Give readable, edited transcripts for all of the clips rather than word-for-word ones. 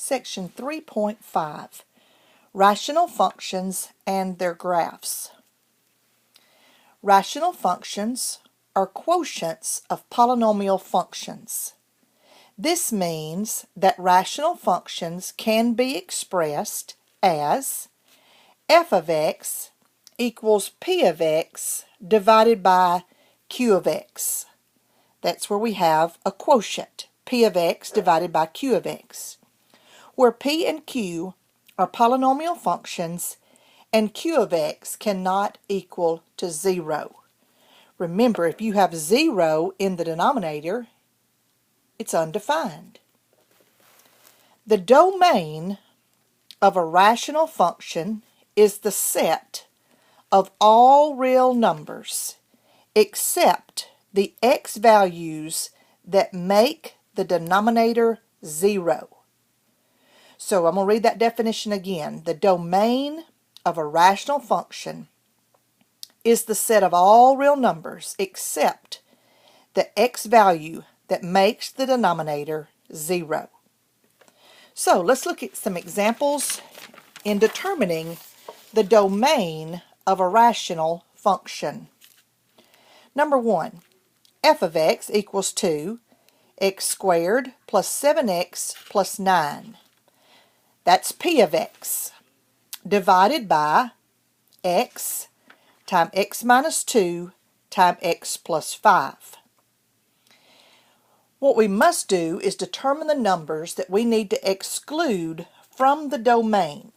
Section 3.5, Rational Functions and Their Graphs. Rational functions are quotients of polynomial functions. This means that rational functions can be expressed as f of x equals p of x divided by q of x. That's where we have a quotient, p of x divided by q of x, where p and q are polynomial functions and q of x cannot equal to 0. Remember, if you have 0 in the denominator, it's undefined. The domain of a rational function is the set of all real numbers except the x values that make the denominator 0. So I'm going to read that definition again. The domain of a rational function is the set of all real numbers except the x value that makes the denominator 0. So let's look at some examples in determining the domain of a rational function. Number 1, f of x equals 2 x squared plus 7x plus 9. That's p of x divided by x times x minus 2 times x plus 5. What we must do is determine the numbers that we need to exclude from the domain.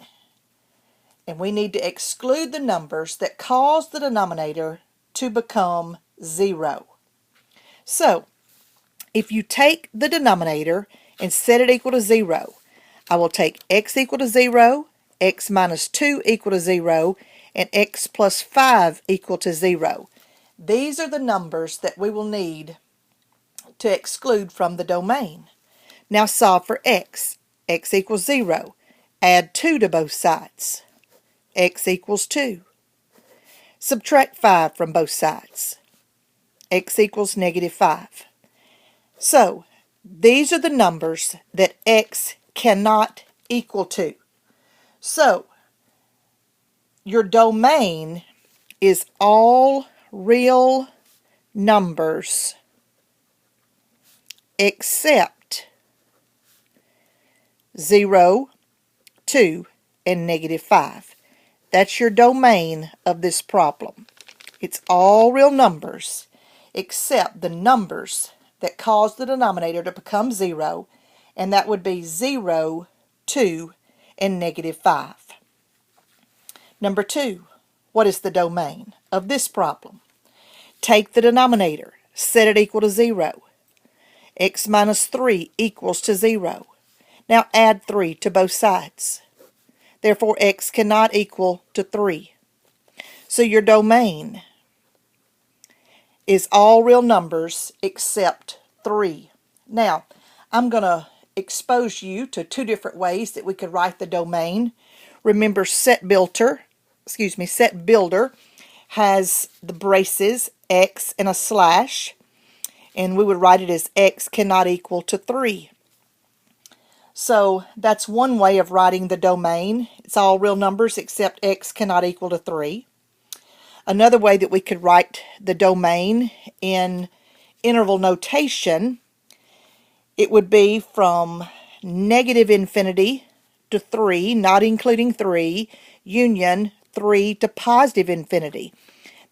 And we need to exclude the numbers that cause the denominator to become 0. So, if you take the denominator and set it equal to 0, I will take x equal to 0, x minus 2 equal to 0, and x plus 5 equal to 0. These are the numbers that we will need to exclude from the domain. Now solve for x. X equals 0. Add 2 to both sides. X equals 2. Subtract 5 from both sides. X equals negative 5. So, these are the numbers that x cannot equal to. So, your domain is all real numbers except 0, 2, and negative 5. That's your domain of this problem. It's all real numbers except the numbers that cause the denominator to become 0, and that would be 0, 2, and negative 5. Number 2, what is the domain of this problem? Take the denominator, set it equal to 0. X minus 3 equals to 0. Now add 3 to both sides. Therefore, x cannot equal to 3. So your domain is all real numbers except 3. Now, I'm going to expose you to 2 different ways that we could write the domain. Remember, Set Builder has the braces x and a slash, and we would write it as x cannot equal to 3. So that's one way of writing the domain. It's all real numbers except x cannot equal to 3. Another way that we could write the domain in interval notation, it would be from negative infinity to 3, not including 3, union 3 to positive infinity.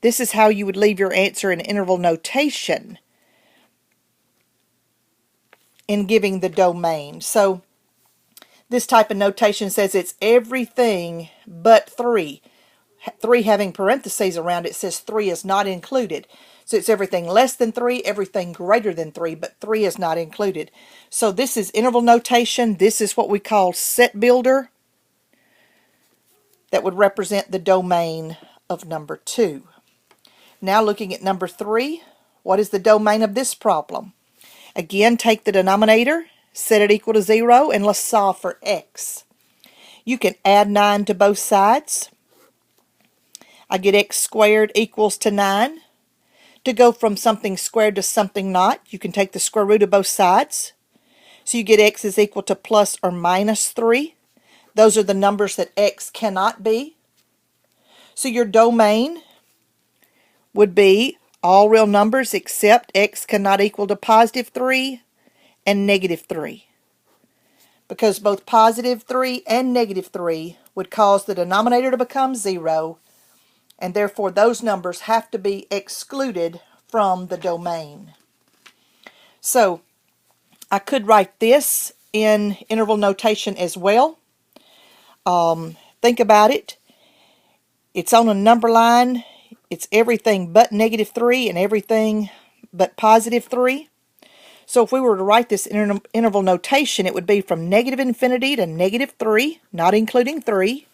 This is how you would leave your answer in interval notation in giving the domain. So this type of notation says it's everything but 3. 3 having parentheses around it says 3 is not included. So it's everything less than 3, everything greater than 3, but 3 is not included. So this is interval notation. This is what we call Set Builder. That would represent the domain of number 2. Now looking at number 3, what is the domain of this problem? Again, take the denominator, set it equal to 0, and let's solve for x. You can add 9 to both sides. I get x squared equals to 9. To go from something squared to something not, you can take the square root of both sides. So you get x is equal to plus or minus 3. Those are the numbers that x cannot be. So your domain would be all real numbers except x cannot equal to positive 3 and negative 3. Because both positive 3 and negative 3 would cause the denominator to become 0, and therefore those numbers have to be excluded from the domain. So I could write this in interval notation as well. Think about it. It's on a number line. It's everything but negative 3 and everything but positive 3. So if we were to write this in interval notation, it would be from negative infinity to negative 3, not including 3.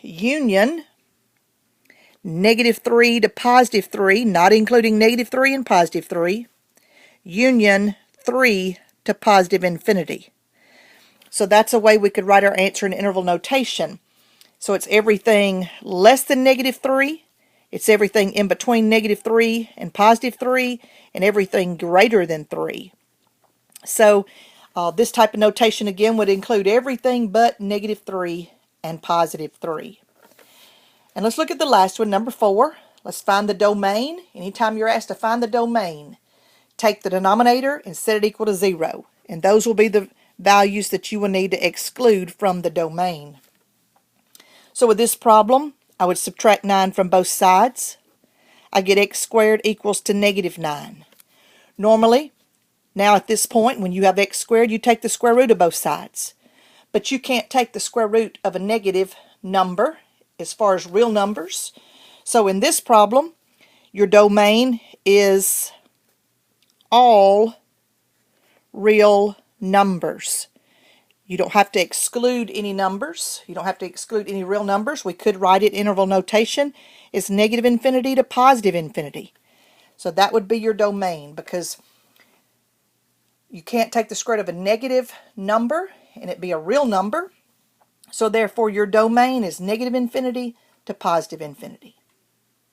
Union negative 3 to positive 3, not including negative 3 and positive 3. Union 3 to positive infinity. So that's a way we could write our answer in interval notation. So it's everything less than negative 3, it's everything in between negative 3 and positive 3, and everything greater than 3. So this type of notation again would include everything but negative 3 and positive 3. And let's look at the last one, number 4. Let's find the domain. Anytime you're asked to find the domain, take the denominator and set it equal to 0. And those will be the values that you will need to exclude from the domain. So with this problem, I would subtract 9 from both sides. I get x squared equals to negative 9. Normally, now at this point, when you have x squared, you take the square root of both sides. But you can't take the square root of a negative number as far as real numbers. So in this problem, your domain is all real numbers. You don't have to exclude any numbers. You don't have to exclude any real numbers. We could write it interval notation. It's negative infinity to positive infinity. So that would be your domain, because you can't take the square root of a negative number and it be a real number. So therefore your domain is negative infinity to positive infinity.